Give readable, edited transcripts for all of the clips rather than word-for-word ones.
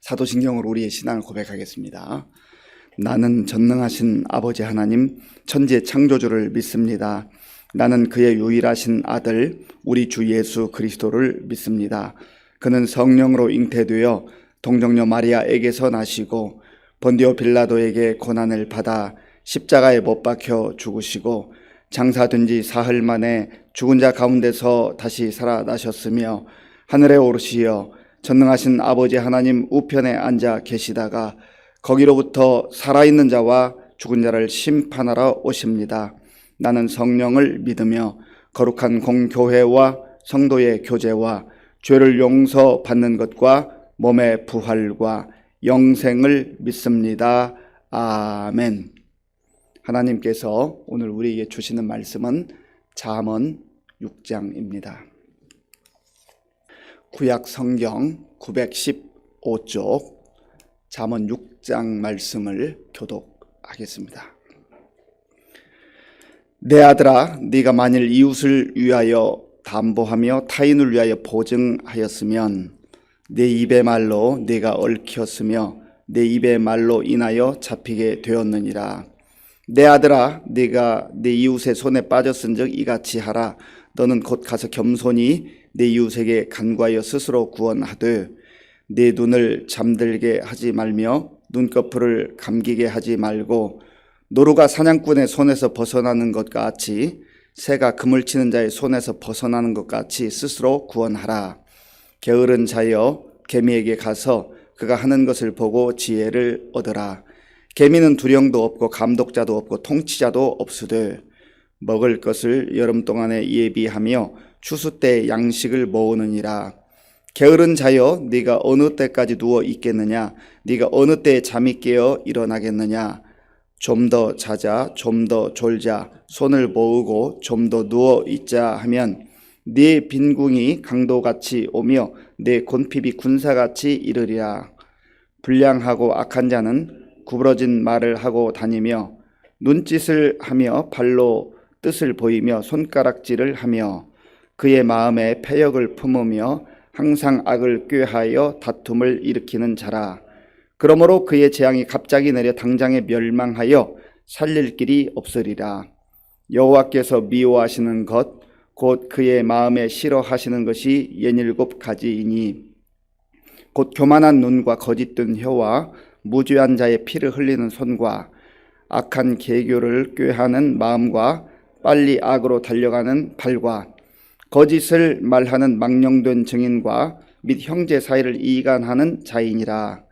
사도신경으로 우리의 신앙을 고백하겠습니다. 나는 전능하신 아버지 하나님 천지의 창조주를 믿습니다. 나는 그의 유일하신 아들 우리 주 예수 그리스도를 믿습니다. 그는 성령으로 잉태되어 동정녀 마리아에게서 나시고 본디오 빌라도에게 고난을 받아 십자가에 못 박혀 죽으시고 장사된 지 사흘 만에 죽은 자 가운데서 다시 살아나셨으며 하늘에 오르시어 전능하신 아버지 하나님 우편에 앉아 계시다가 거기로부터 살아있는 자와 죽은 자를 심판하러 오십니다. 나는 성령을 믿으며 거룩한 공교회와 성도의 교제와 죄를 용서받는 것과 몸의 부활과 영생을 믿습니다. 아멘. 하나님께서 오늘 우리에게 주시는 말씀은 잠언 6장입니다. 구약 성경 915쪽 잠언 6장 말씀을 교독하겠습니다. 내 아들아, 네가 만일 이웃을 위하여 담보하며 타인을 위하여 보증하였으면 내 입의 말로 네가 얽혔으며 내 입의 말로 인하여 잡히게 되었느니라. 내 아들아, 네가 내 이웃의 손에 빠졌은즉 이같이 하라. 너는 곧 가서 겸손히 내 이웃에게 간구하여 스스로 구원하되 내 눈을 잠들게 하지 말며 눈꺼풀을 감기게 하지 말고 노루가 사냥꾼의 손에서 벗어나는 것 같이 새가 그물 치는 자의 손에서 벗어나는 것 같이 스스로 구원하라. 게으른 자여 개미에게 가서 그가 하는 것을 보고 지혜를 얻으라. 개미는 두령도 없고 감독자도 없고 통치자도 없으되 먹을 것을 여름 동안에 예비하며 추수 때 양식을 모으느니라. 게으른 자여 네가 어느 때까지 누워 있겠느냐? 네가 어느 때에 잠이 깨어 일어나겠느냐? 좀 더 자자, 좀 더 졸자, 손을 모으고 좀 더 누워 있자 하면 네 빈궁이 강도같이 오며 네 곤핍이 군사같이 이르리라. 불량하고 악한 자는 구부러진 말을 하고 다니며 눈짓을 하며 발로 뜻을 보이며 손가락질을 하며 그의 마음에 패역을 품으며 항상 악을 꾀하여 다툼을 일으키는 자라. 그러므로 그의 재앙이 갑자기 내려 당장에 멸망하여 살릴 길이 없으리라. 여호와께서 미워하시는 것 곧 그의 마음에 싫어하시는 것이 67가지이니 곧 교만한 눈과 거짓된 혀와 무죄한 자의 피를 흘리는 손과 악한 계교를 꾀하는 마음과 빨리 악으로 달려가는 발과 거짓을 말하는 망령된 증인과 및 형제 사이를 이간하는 자이니라.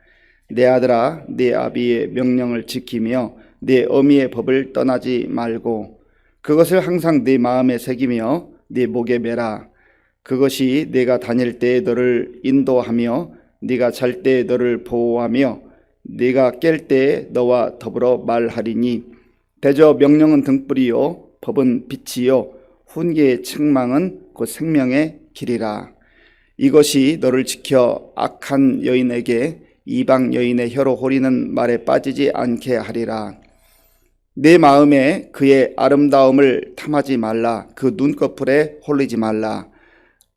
내 아들아, 네 아비의 명령을 지키며 네 어미의 법을 떠나지 말고 그것을 항상 네 마음에 새기며 네 목에 매라. 그것이 네가 다닐 때에 너를 인도하며 네가 잘 때에 너를 보호하며 네가 깰 때에 너와 더불어 말하리니 대저 명령은 등불이요 법은 빛이요 훈계의 책망은 곧 생명의 길이라. 이것이 너를 지켜 악한 여인에게 이방 여인의 혀로 호리는 말에 빠지지 않게 하리라. 내 마음에 그의 아름다움을 탐하지 말라. 그 눈꺼풀에 홀리지 말라.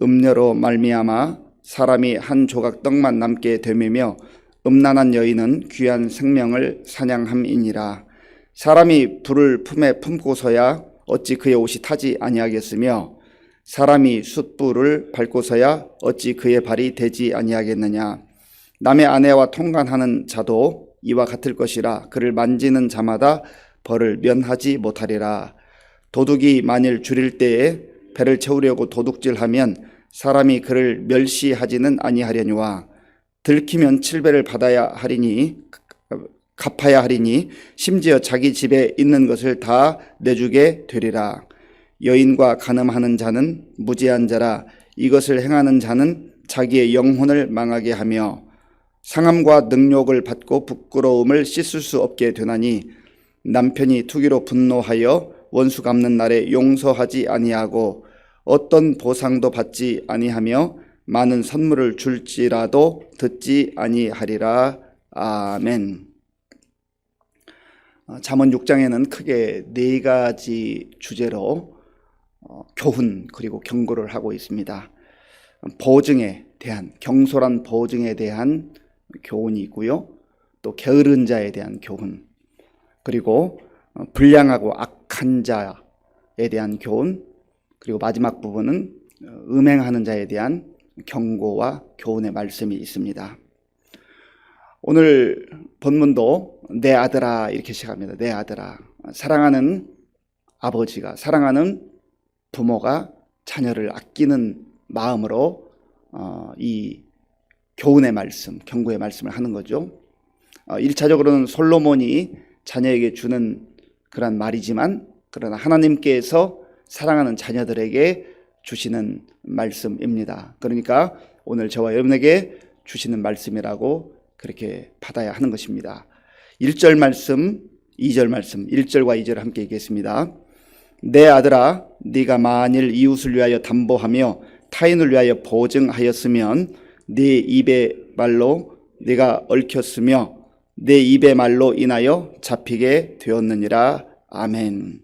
음녀로 말미암아 사람이 한 조각 떡만 남게 되며 음란한 여인은 귀한 생명을 사냥함이니라. 사람이 불을 품에 품고서야 어찌 그의 옷이 타지 아니하겠으며 사람이 숯불을 밟고서야 어찌 그의 발이 되지 아니하겠느냐. 남의 아내와 통관하는 자도 이와 같을 것이라. 그를 만지는 자마다 벌을 면하지 못하리라. 도둑이 만일 줄일 때에 배를 채우려고 도둑질하면 사람이 그를 멸시하지는 아니하려니와 들키면 7배를 갚아야 하리니 심지어 자기 집에 있는 것을 다 내주게 되리라. 여인과 간음하는 자는 무지한 자라. 이것을 행하는 자는 자기의 영혼을 망하게 하며 상함과 능욕을 받고 부끄러움을 씻을 수 없게 되나니 남편이 투기로 분노하여 원수 갚는 날에 용서하지 아니하고 어떤 보상도 받지 아니하며 많은 선물을 줄지라도 듣지 아니하리라. 아멘. 잠언 6장에는 크게 4가지 주제로 교훈 그리고 경고를 하고 있습니다. 보증에 대한, 경솔한 보증에 대한 교훈이 있고요. 또 게으른 자에 대한 교훈, 그리고 불량하고 악한 자에 대한 교훈, 그리고 마지막 부분은 음행하는 자에 대한 경고와 교훈의 말씀이 있습니다. 오늘 본문도 내 아들아 이렇게 시작합니다. 내 아들아. 사랑하는 아버지가, 사랑하는 부모가 자녀를 아끼는 마음으로 이 교훈의 말씀, 경고의 말씀을 하는 거죠. 1차적으로는 솔로몬이 자녀에게 주는 그런 말이지만, 그러나 하나님께서 사랑하는 자녀들에게 주시는 말씀입니다. 그러니까 오늘 저와 여러분에게 주시는 말씀이라고 그렇게 받아야 하는 것입니다. 1절 말씀, 2절 말씀, 1절과 2절을 함께 읽겠습니다. 내 아들아, 네가 만일 이웃을 위하여 담보하며 타인을 위하여 보증하였으면 네 입의 말로 네가 얽혔으며 내 입의 말로 인하여 잡히게 되었느니라. 아멘.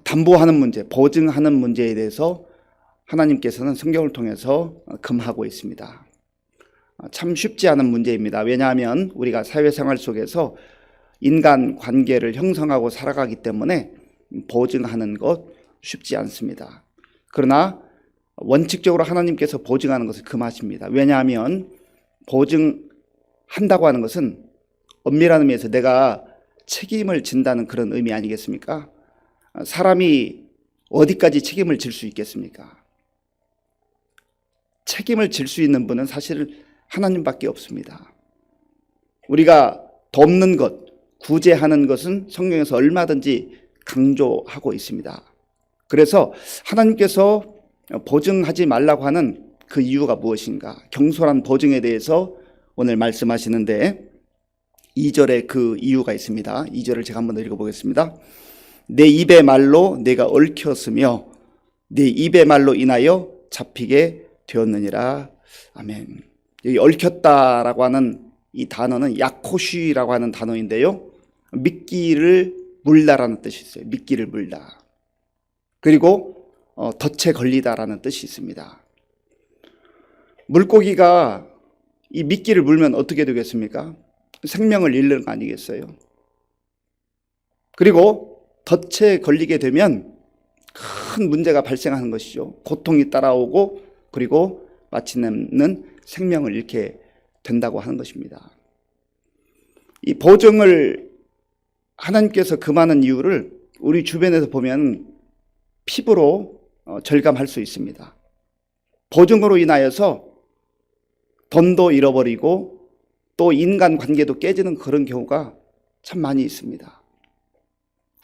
담보하는 문제, 보증하는 문제에 대해서 하나님께서는 성경을 통해서 금하고 있습니다. 참 쉽지 않은 문제입니다. 왜냐하면 우리가 사회생활 속에서 인간 관계를 형성하고 살아가기 때문에 보증하는 것 쉽지 않습니다. 그러나 원칙적으로 하나님께서 보증하는 것을 금하십니다. 왜냐하면 보증한다고 하는 것은 엄밀한 의미에서 내가 책임을 진다는 그런 의미 아니겠습니까? 사람이 어디까지 책임을 질 수 있겠습니까? 책임을 질 수 있는 분은 사실 하나님밖에 없습니다. 우리가 돕는 것, 구제하는 것은 성경에서 얼마든지 강조하고 있습니다. 그래서 하나님께서 보증하지 말라고 하는 그 이유가 무엇인가? 경솔한 보증에 대해서 오늘 말씀하시는데 2절에 그 이유가 있습니다. 2절을 제가 한번 읽어보겠습니다. 내 입의 말로 내가 얽혔으며 내 입의 말로 인하여 잡히게 되었느니라. 아멘. 여기 얽혔다라고 하는 이 단어는 야코시라고 하는 단어인데요. 미끼를 물다라는 뜻이 있어요. 미끼를 물다. 그리고 덫에 걸리다라는 뜻이 있습니다. 물고기가 이 미끼를 물면 어떻게 되겠습니까? 생명을 잃는 거 아니겠어요? 그리고 덫에 걸리게 되면 큰 문제가 발생하는 것이죠. 고통이 따라오고 그리고 마침내는 생명을 잃게 된다고 하는 것입니다. 이 보증을 하나님께서 금하는 이유를 우리 주변에서 보면 피부로 절감할 수 있습니다. 보증으로 인하여서 돈도 잃어버리고 또 인간관계도 깨지는 그런 경우가 참 많이 있습니다.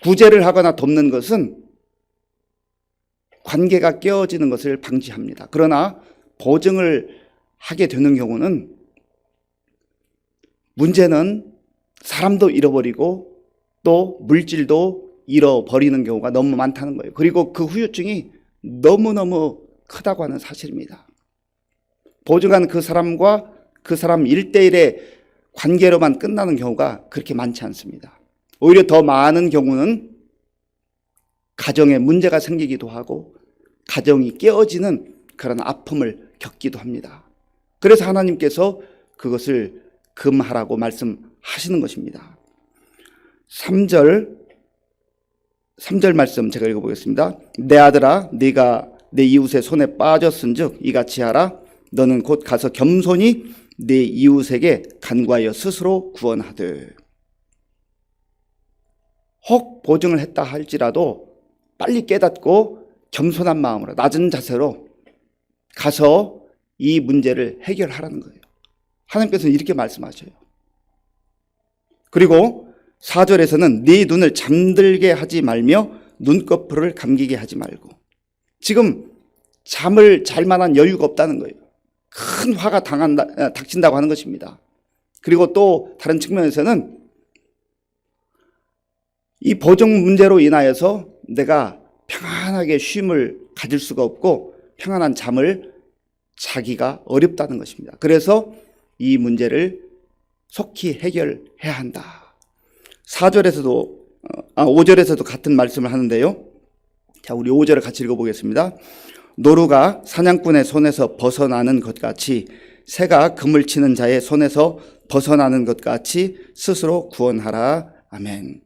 구제를 하거나 돕는 것은 관계가 깨어지는 것을 방지합니다. 그러나 보증을 하게 되는 경우는 문제는 사람도 잃어버리고 또 물질도 잃어버리는 경우가 너무 많다는 거예요. 그리고 그 후유증이 너무너무 크다고 하는 사실입니다. 보증한 그 사람과 그 사람 1대1의 관계로만 끝나는 경우가 그렇게 많지 않습니다. 오히려 더 많은 경우는 가정에 문제가 생기기도 하고 가정이 깨어지는 그런 아픔을 겪기도 합니다. 그래서 하나님께서 그것을 금하라고 말씀하시는 것입니다. 3절 말씀 제가 읽어보겠습니다. 내 아들아 네가 내 이웃의 손에 빠졌은즉 이같이 하라. 너는 곧 가서 겸손히 내 이웃에게 간구하여 스스로 구원하되. 혹 보증을 했다 할지라도 빨리 깨닫고 겸손한 마음으로 낮은 자세로 가서 이 문제를 해결하라는 거예요. 하나님께서는 이렇게 말씀하셔요. 그리고 4절에서는 네 눈을 잠들게 하지 말며 눈꺼풀을 감기게 하지 말고. 지금 잠을 잘 만한 여유가 없다는 거예요. 큰 화가 닥친다고 하는 것입니다. 그리고 또 다른 측면에서는 이 보증 문제로 인하여서 내가 평안하게 쉼을 가질 수가 없고 평안한 잠을 자기가 어렵다는 것입니다. 그래서 이 문제를 속히 해결해야 한다. 5절에서도 같은 말씀을 하는데요. 자, 우리 5절을 같이 읽어보겠습니다. 노루가 사냥꾼의 손에서 벗어나는 것 같이 새가 그물 치는 자의 손에서 벗어나는 것 같이 스스로 구원하라. 아멘.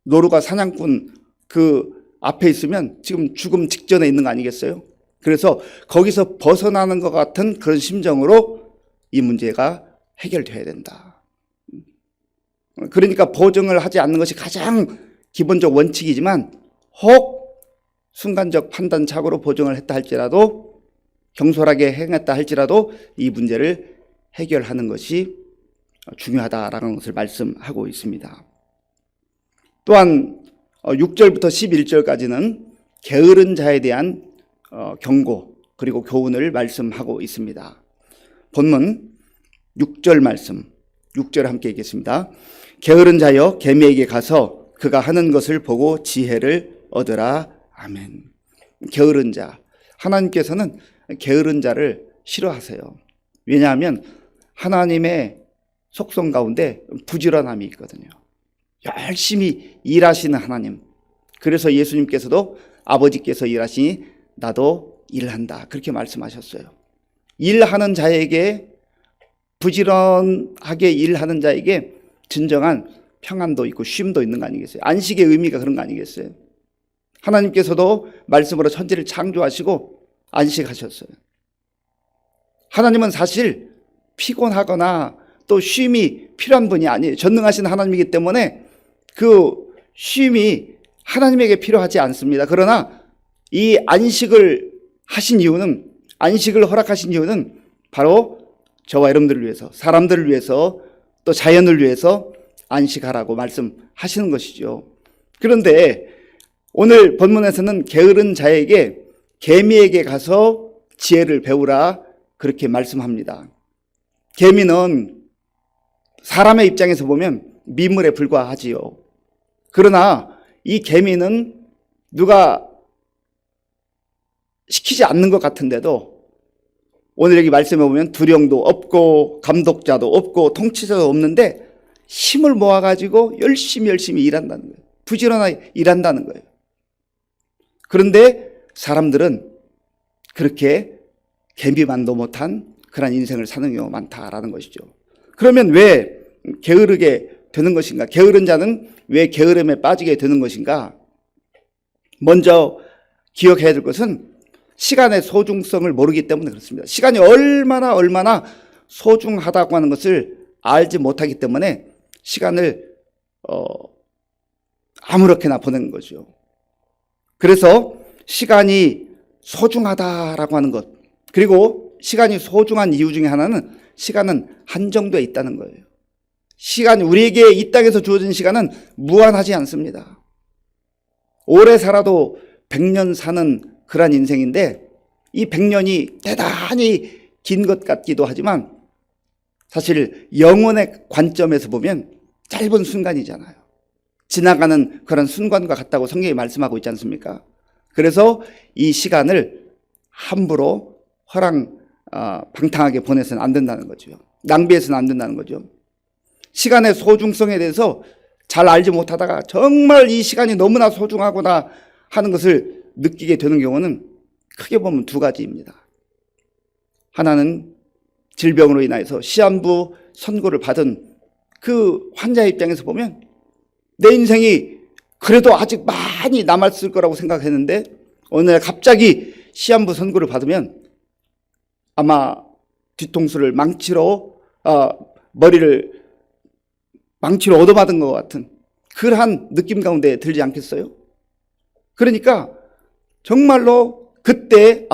노루가 사냥꾼 그 앞에 있으면 지금 죽음 직전에 있는 거 아니겠어요? 그래서 거기서 벗어나는 것 같은 그런 심정으로 이 문제가 해결돼야 된다. 그러니까 보증을 하지 않는 것이 가장 기본적 원칙이지만 혹 순간적 판단착오로 보증을 했다 할지라도 경솔하게 행했다 할지라도 이 문제를 해결하는 것이 중요하다라는 것을 말씀하고 있습니다. 또한 6절부터 11절까지는 게으른 자에 대한 경고 그리고 교훈을 말씀하고 있습니다. 본문 6절 말씀, 6절 함께 읽겠습니다. 게으른 자여 개미에게 가서 그가 하는 것을 보고 지혜를 얻으라. 아멘. 게으른 자, 하나님께서는 게으른 자를 싫어하세요. 왜냐하면 하나님의 속성 가운데 부지런함이 있거든요. 열심히 일하시는 하나님. 그래서 예수님께서도 아버지께서 일하시니 나도 일한다 그렇게 말씀하셨어요. 일하는 자에게, 부지런하게 일하는 자에게 진정한 평안도 있고 쉼도 있는 거 아니겠어요? 안식의 의미가 그런 거 아니겠어요? 하나님께서도 말씀으로 천지를 창조하시고 안식하셨어요. 하나님은 사실 피곤하거나 또 쉼이 필요한 분이 아니에요. 전능하신 하나님이기 때문에 그 쉼이 하나님에게 필요하지 않습니다. 그러나 이 안식을 하신 이유는, 안식을 허락하신 이유는 바로 저와 여러분들을 위해서, 사람들을 위해서, 또 자연을 위해서 안식하라고 말씀하시는 것이죠. 그런데 오늘 본문에서는 게으른 자에게 개미에게 가서 지혜를 배우라 그렇게 말씀합니다. 개미는 사람의 입장에서 보면 미물에 불과하지요. 그러나 이 개미는 누가 시키지 않는 것 같은데도 오늘 여기 말씀해 보면 두령도 없고 감독자도 없고 통치자도 없는데 힘을 모아가지고 열심히 일한다는 거예요. 부지런하게 일한다는 거예요. 그런데 사람들은 그렇게 개미만도 못한 그런 인생을 사는 경우가 많다라는 것이죠. 그러면 왜 게으르게 되는 것인가? 게으른 자는 왜 게으름에 빠지게 되는 것인가? 먼저 기억해야 될 것은 시간의 소중성을 모르기 때문에 그렇습니다. 시간이 얼마나 소중하다고 하는 것을 알지 못하기 때문에 시간을 아무렇게나 보내는 거죠. 그래서 시간이 소중하다라고 하는 것, 그리고 시간이 소중한 이유 중에 하나는 시간은 한정되어 있다는 거예요. 시간이, 우리에게 이 땅에서 주어진 시간은 무한하지 않습니다. 오래 살아도 100년 사는 그런 인생인데 이 100년이 대단히 긴 것 같기도 하지만 사실 영혼의 관점에서 보면 짧은 순간이잖아요. 지나가는 그런 순간과 같다고 성경이 말씀하고 있지 않습니까? 그래서 이 시간을 함부로 방탕하게 보내서는 안 된다는 거죠. 낭비해서는 안 된다는 거죠. 시간의 소중성에 대해서 잘 알지 못하다가 정말 이 시간이 너무나 소중하구나 하는 것을 느끼게 되는 경우는 크게 보면 두 가지입니다. 하나는 질병으로 인해서 시한부 선고를 받은 그 환자의 입장에서 보면 내 인생이 그래도 아직 많이 남았을 거라고 생각했는데 어느 날 갑자기 시한부 선고를 받으면 아마 뒤통수를 망치로 얻어맞은 것 같은 그러한 느낌 가운데 들지 않겠어요? 그러니까 정말로 그때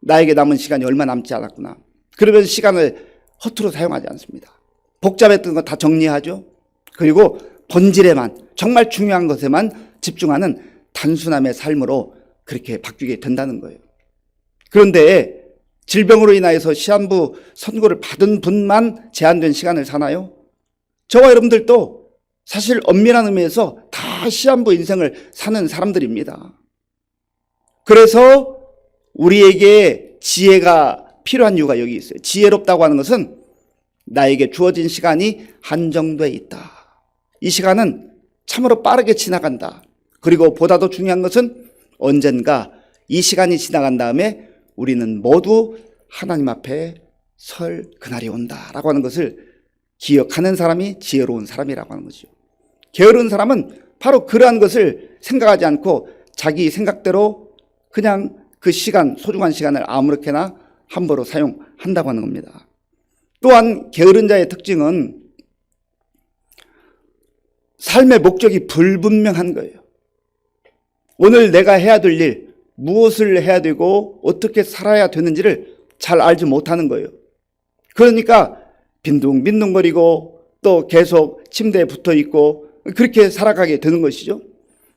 나에게 남은 시간이 얼마 남지 않았구나. 그러면서 시간을 허투루 사용하지 않습니다. 복잡했던 거 다 정리하죠. 그리고 본질에만, 정말 중요한 것에만 집중하는 단순함의 삶으로 그렇게 바뀌게 된다는 거예요. 그런데 질병으로 인하여서 시한부 선고를 받은 분만 제한된 시간을 사나요? 저와 여러분들도 사실 엄밀한 의미에서 다 시한부 인생을 사는 사람들입니다. 그래서 우리에게 지혜가 필요한 이유가 여기 있어요. 지혜롭다고 하는 것은 나에게 주어진 시간이 한정돼 있다. 이 시간은 참으로 빠르게 지나간다. 그리고 보다 더 중요한 것은 언젠가 이 시간이 지나간 다음에 우리는 모두 하나님 앞에 설 그날이 온다라고 하는 것을 기억하는 사람이 지혜로운 사람이라고 하는 거죠. 게으른 사람은 바로 그러한 것을 생각하지 않고 자기 생각대로 그냥 그 시간, 소중한 시간을 아무렇게나 함부로 사용한다고 하는 겁니다. 또한 게으른 자의 특징은 삶의 목적이 불분명한 거예요. 오늘 내가 해야 될 일, 무엇을 해야 되고 어떻게 살아야 되는지를 잘 알지 못하는 거예요. 그러니까 빈둥빈둥거리고 또 계속 침대에 붙어 있고 그렇게 살아가게 되는 것이죠.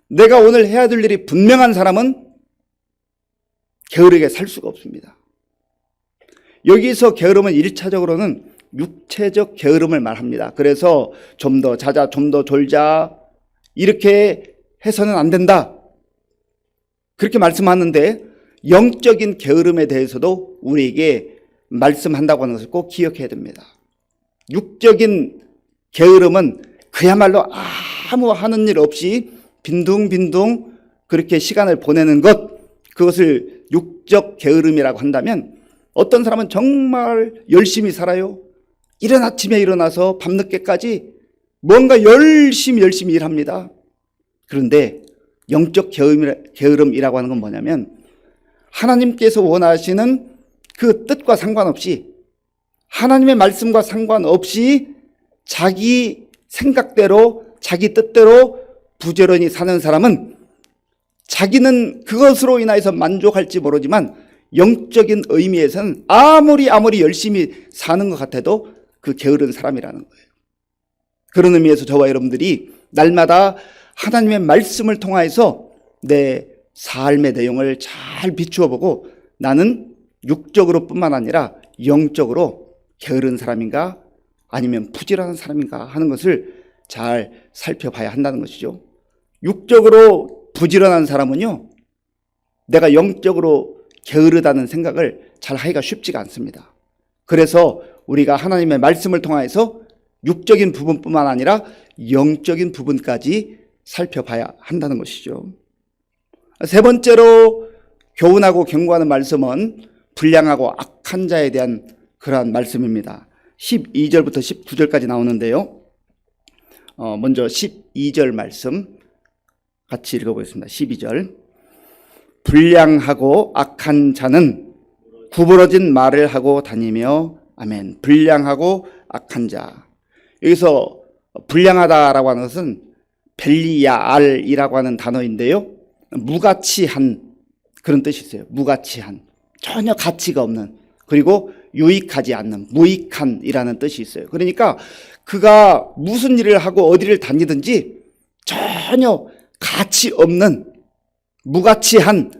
내가 오늘 해야 될 일이 분명한 사람은 게으르게 살 수가 없습니다. 여기서 게으름은 1차적으로는 육체적 게으름을 말합니다. 그래서 좀 더 자자, 좀 더 졸자 이렇게 해서는 안 된다. 그렇게 말씀하는데 영적인 게으름에 대해서도 우리에게 말씀한다고 하는 것을 꼭 기억해야 됩니다. 육적인 게으름은 그야말로 아무 하는 일 없이 빈둥빈둥 그렇게 시간을 보내는 것, 그것을 육적 게으름이라고 한다면 어떤 사람은 정말 열심히 살아요. 이른 아침에 일어나서 밤늦게까지 뭔가 열심히 일합니다. 그런데 영적 게으름이라고 하는 건 뭐냐면 하나님께서 원하시는 그 뜻과 상관없이 하나님의 말씀과 상관없이 자기 생각대로 자기 뜻대로 부지런히 사는 사람은 자기는 그것으로 인해서 만족할지 모르지만 영적인 의미에서는 아무리 열심히 사는 것 같아도 그 게으른 사람이라는 거예요. 그런 의미에서 저와 여러분들이 날마다 하나님의 말씀을 통하여서 내 삶의 내용을 잘 비추어 보고 나는 육적으로 뿐만 아니라 영적으로 게으른 사람인가 아니면 부지런한 사람인가 하는 것을 잘 살펴봐야 한다는 것이죠. 육적으로 부지런한 사람은요, 내가 영적으로 게으르다는 생각을 잘 하기가 쉽지가 않습니다. 그래서 우리가 하나님의 말씀을 통해서 육적인 부분뿐만 아니라 영적인 부분까지 살펴봐야 한다는 것이죠. 세 번째로 교훈하고 경고하는 말씀은 불량하고 악한 자에 대한 그러한 말씀입니다. 12절부터 19절까지 나오는데요. 먼저 12절 말씀 같이 읽어보겠습니다. 12절. 불량하고 악한 자는 구부러진 말을 하고 다니며, 아멘. 불량하고 악한 자. 여기서 불량하다라고 하는 것은 벨리야알이라고 하는 단어인데요. 무가치한 그런 뜻이 있어요. 무가치한. 전혀 가치가 없는, 그리고 유익하지 않는, 무익한이라는 뜻이 있어요. 그러니까 그가 무슨 일을 하고 어디를 다니든지 전혀 가치 없는 무가치한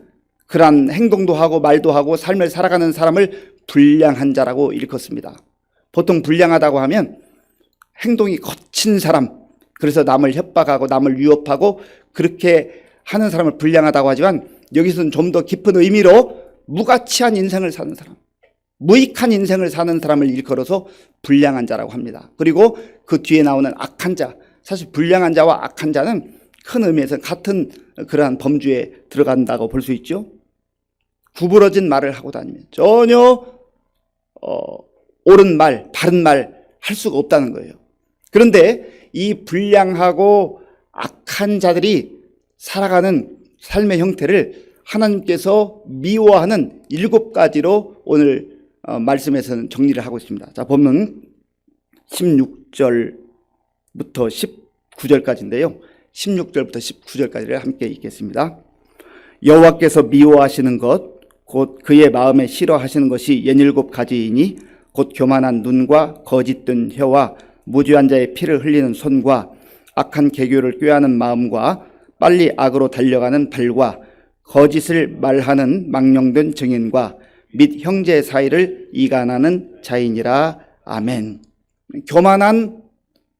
그런 행동도 하고 말도 하고 삶을 살아가는 사람을 불량한 자라고 일컫습니다. 보통 불량하다고 하면 행동이 거친 사람, 그래서 남을 협박하고 남을 위협하고 그렇게 하는 사람을 불량하다고 하지만 여기서는 좀 더 깊은 의미로 무가치한 인생을 사는 사람, 무익한 인생을 사는 사람을 일컬어서 불량한 자라고 합니다. 그리고 그 뒤에 나오는 악한 자, 사실 불량한 자와 악한 자는 큰 의미에서 같은 그러한 범주에 들어간다고 볼 수 있죠. 구부러진 말을 하고 다니면 전혀 옳은 말, 바른 말 할 수가 없다는 거예요. 그런데 이 불량하고 악한 자들이 살아가는 삶의 형태를 하나님께서 미워하는 7가지로 오늘 말씀에서는 정리를 하고 있습니다. 자, 보면 16절부터 19절까지인데요. 16절부터 19절까지를 함께 읽겠습니다. 여호와께서 미워하시는 것, 곧 그의 마음에 싫어하시는 것이 17가지이니 곧 교만한 눈과 거짓된 혀와 무죄한 자의 피를 흘리는 손과 악한 계교를 꾀하는 마음과 빨리 악으로 달려가는 발과 거짓을 말하는 망령된 증인과 및 형제 사이를 이간하는 자이니라. 아멘. 교만한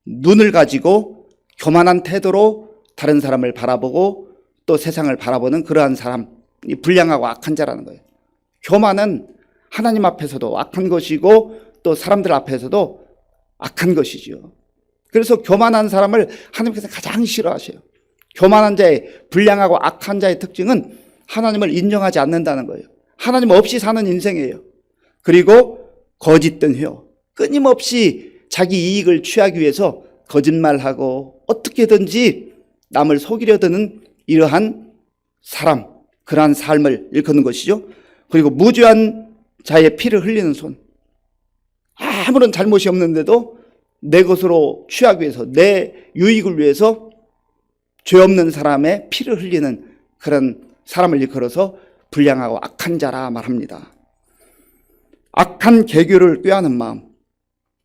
눈을 가지고 교만한 태도로 다른 사람을 바라보고 또 세상을 바라보는 그러한 사람이 불량하고 악한 자라는 거예요. 교만은 하나님 앞에서도 악한 것이고 또 사람들 앞에서도 악한 것이죠. 그래서 교만한 사람을 하나님께서 가장 싫어하셔요. 교만한 자의, 불량하고 악한 자의 특징은 하나님을 인정하지 않는다는 거예요. 하나님 없이 사는 인생이에요. 그리고 거짓된 혀, 끊임없이 자기 이익을 취하기 위해서 거짓말하고 어떻게든지 남을 속이려 드는 이러한 사람, 그러한 삶을 일컫는 것이죠. 그리고 무죄한 자의 피를 흘리는 손, 아무런 잘못이 없는데도 내 것으로 취하기 위해서, 내 유익을 위해서 죄 없는 사람의 피를 흘리는 그런 사람을 일컬어서 불량하고 악한 자라 말합니다. 악한 계교를 꾀하는 마음,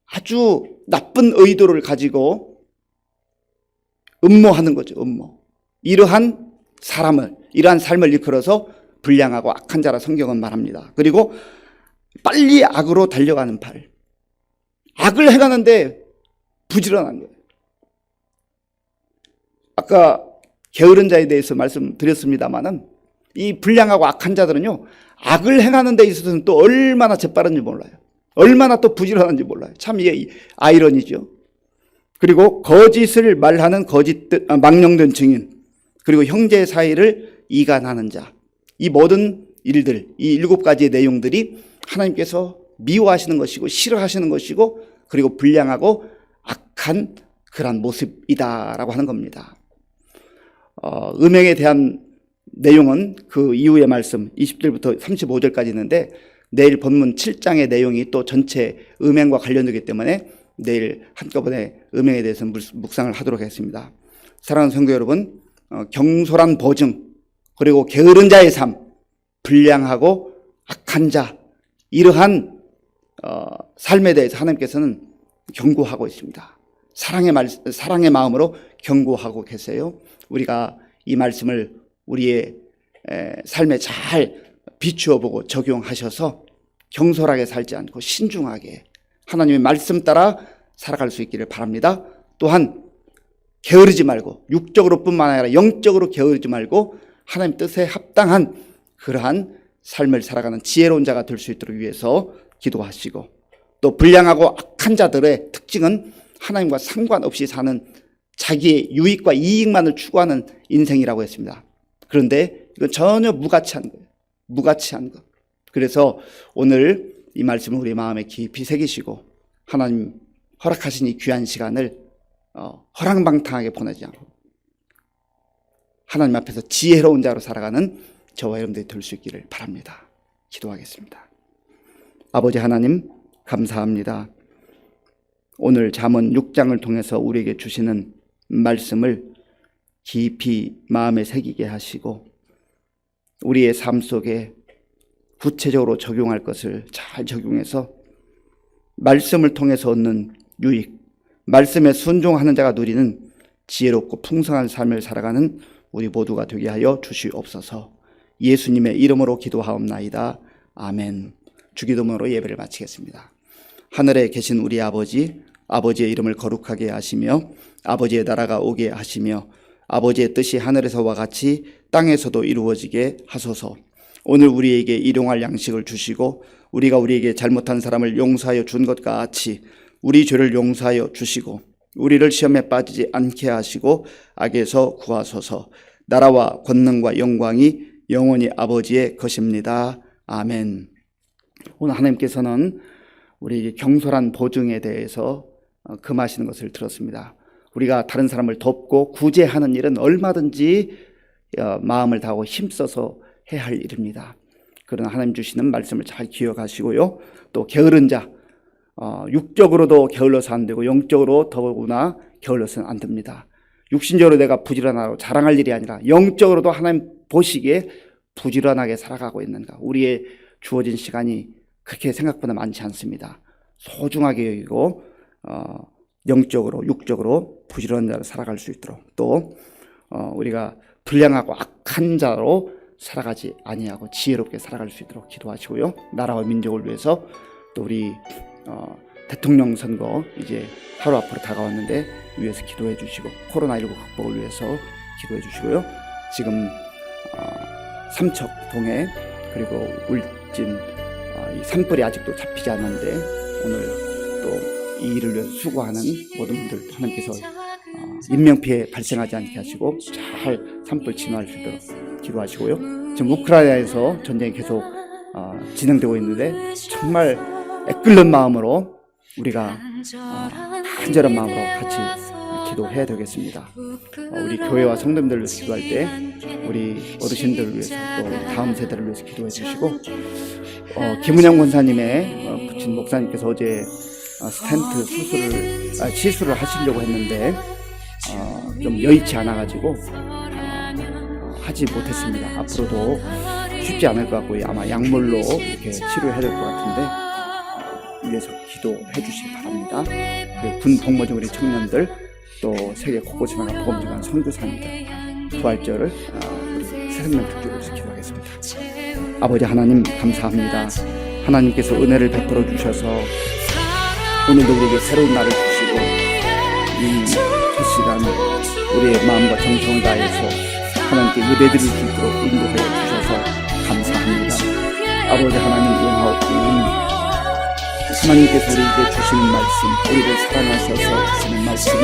아주 나쁜 의도를 가지고 음모하는 거죠. 음모. 이러한 삶을 일컬어서 불량하고 악한 자라 성경은 말합니다. 그리고 빨리 악으로 달려가는 팔, 악을 행하는데 부지런한 거예요. 아까 게으른 자에 대해서 말씀드렸습니다마는 이 불량하고 악한 자들은요, 악을 행하는 데 있어서는 또 얼마나 재빠른지 몰라요. 얼마나 또 부지런한지 몰라요. 참 이게 아이러니죠. 그리고 거짓을 말하는 망령된 증인, 그리고 형제 사이를 이간하는 자, 이 모든 일들, 이 7가지의 내용들이 하나님께서 미워하시는 것이고 싫어하시는 것이고, 그리고 불량하고 악한 그런 모습이다라고 하는 겁니다. 음행에 대한 내용은 그 이후의 말씀 20절부터 35절까지 있는데, 내일 본문 7장의 내용이 또 전체 음행과 관련되기 때문에 내일 한꺼번에 음행에 대해서 묵상을 하도록 하겠습니다. 사랑하는 성도 여러분, 경솔한 보증, 그리고 게으른 자의 삶, 불량하고 악한 자, 이러한 삶에 대해서 하나님께서는 경고하고 있습니다. 사랑의 마음으로 경고하고 계세요. 우리가 이 말씀을 우리의 삶에 잘 비추어 보고 적용하셔서 경솔하게 살지 않고 신중하게 하나님의 말씀 따라 살아갈 수 있기를 바랍니다. 또한 게으르지 말고, 육적으로 뿐만 아니라 영적으로 게으르지 말고 하나님 뜻에 합당한 그러한 삶을 살아가는 지혜로운 자가 될 수 있도록 위해서 기도하시고, 또 불량하고 악한 자들의 특징은 하나님과 상관없이 사는 자기의 유익과 이익만을 추구하는 인생이라고 했습니다. 그런데 이건 전혀 무가치한 거예요. 무가치한 것. 그래서 오늘 이 말씀을 우리 마음에 깊이 새기시고 하나님 허락하신 이 귀한 시간을 허랑방탕하게 보내지 않고 하나님 앞에서 지혜로운 자로 살아가는 저와 여러분들이 될 수 있기를 바랍니다. 기도하겠습니다. 아버지 하나님, 감사합니다. 오늘 잠언 6장을 통해서 우리에게 주시는 말씀을 깊이 마음에 새기게 하시고 우리의 삶 속에 구체적으로 적용할 것을 잘 적용해서 말씀을 통해서 얻는 유익, 말씀에 순종하는 자가 누리는 지혜롭고 풍성한 삶을 살아가는 우리 모두가 되게 하여 주시옵소서. 예수님의 이름으로 기도하옵나이다. 아멘. 주기도문으로 예배를 마치겠습니다. 하늘에 계신 우리 아버지, 아버지의 이름을 거룩하게 하시며 아버지의 나라가 오게 하시며 아버지의 뜻이 하늘에서와 같이 땅에서도 이루어지게 하소서. 오늘 우리에게 일용할 양식을 주시고 우리가 우리에게 잘못한 사람을 용서하여 준 것과 같이 우리 죄를 용서하여 주시고 우리를 시험에 빠지지 않게 하시고 악에서 구하소서. 나라와 권능과 영광이 영원히 아버지의 것입니다. 아멘. 오늘 하나님께서는 우리에게 경솔한 보증에 대해서 금하시는 것을 들었습니다. 우리가 다른 사람을 돕고 구제하는 일은 얼마든지 마음을 다하고 힘써서 해야 할 일입니다. 그러나 하나님 주시는 말씀을 잘 기억하시고요. 또 게으른 자, 육적으로도 게을러서 안 되고 영적으로 더구나 게을러서는 안 됩니다. 육신적으로 내가 부지런하고 자랑할 일이 아니라 영적으로도 하나님 보시기에 부지런하게 살아가고 있는가. 우리의 주어진 시간이 그렇게 생각보다 많지 않습니다. 소중하게 여기고 영적으로 육적으로 부지런한 자로 살아갈 수 있도록 또 우리가 불량하고 악한 자로 살아가지 아니하고 지혜롭게 살아갈 수 있도록 기도하시고요. 나라와 민족을 위해서 또 우리 대통령 선거 이제 하루 앞으로 다가왔는데 위해서 기도해 주시고 코로나19 극복을 위해서 기도해 주시고요. 지금 삼척동에 그리고 울진 이 산불이 아직도 잡히지 않았는데 오늘 또 이 일을 위해서 수고하는 모든 분들 하나님께서 인명피해 발생하지 않게 하시고 잘 산불 진화할 수 있도록 기도하시고요. 지금 우크라이나에서 전쟁이 계속 진행되고 있는데 정말 끓는 마음으로 우리가 간절한 마음으로 같이 기도해야 되겠습니다. 우리 교회와 성도님들을 위해서 기도할 때 우리 어르신들을 위해서 또 다음 세대를 위해서 기도해 주시고, 김은영 권사님의 부친 목사님께서 어제 스텐트 시술을 하시려고 했는데 좀 여의치 않아가지고 하지 못했습니다. 앞으로도 쉽지 않을 것 같고 아마 약물로 이렇게 치료해야 될 것 같은데 위해서 기도해 주시기 바랍니다. 그리고 군 복무 중 우리 청년들, 또 세계 곳곳에 나가 복음 전하는 선교사님들, 부활절을 우리 새생명 축제를 위해서 기도하겠습니다. 아버지 하나님 감사합니다. 하나님께서 은혜를 베풀어 주셔서 오늘도 우리에게 새로운 날을 주시고 이 첫 시간 우리의 마음과 정성을 다해서 하나님께 예배드릴 수 있도록 인도하여 주셔서 감사합니다. 아버지 하나님 영화옵니 하나님께서 우리에게 주시는 말씀, 우리를 사랑하셔서 주시는 말씀을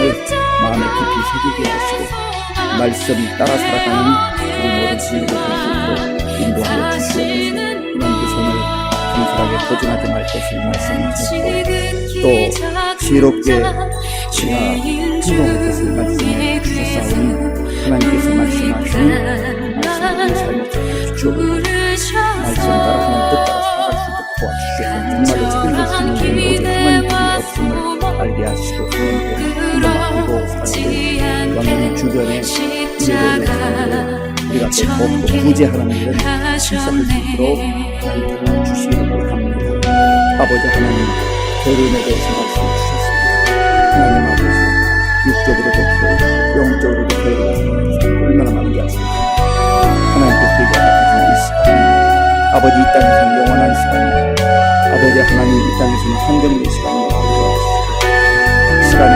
마음에 깊이 새기게 하시고 말씀 따라 살아가는 우리 모든 주님을 볼 수 있도록 인도하여 주시옵소서. 하나님께서 오늘 간절하게 도전하지 말 것을 말씀하셨고 또 지혜롭게 우리가 행동할 것을 말씀해 주셨사오니 하나님께서 말씀하시는 말씀의 삶을 지켜주시옵소서. 말씀 따라 하나님 뜻 따라 살아갈 수 있도록 도와주시옵소서. 정말로 책임질 수 있는 모든 하나님의 없음을 알게 하시고 하나님께 맡기고 살고 왕님 주변에 우리가 또 구제하는 일은 실수할 수 있도록 하나님께서 주시기를 바랍니다. 아버지 하나님, 결혼에 대해서 말씀해 주셨습니다. 하나님 아버지, 육적으로도 결혼, 영적으로도 결혼, 얼마나 많은 게 아십니까? 하나님께서 우리가 가진 이 시간, 아버지 이 땅에서는 영원한 시간입니다. 아버지 하나님 이 땅에서는 상대적인 시간이 이 시간에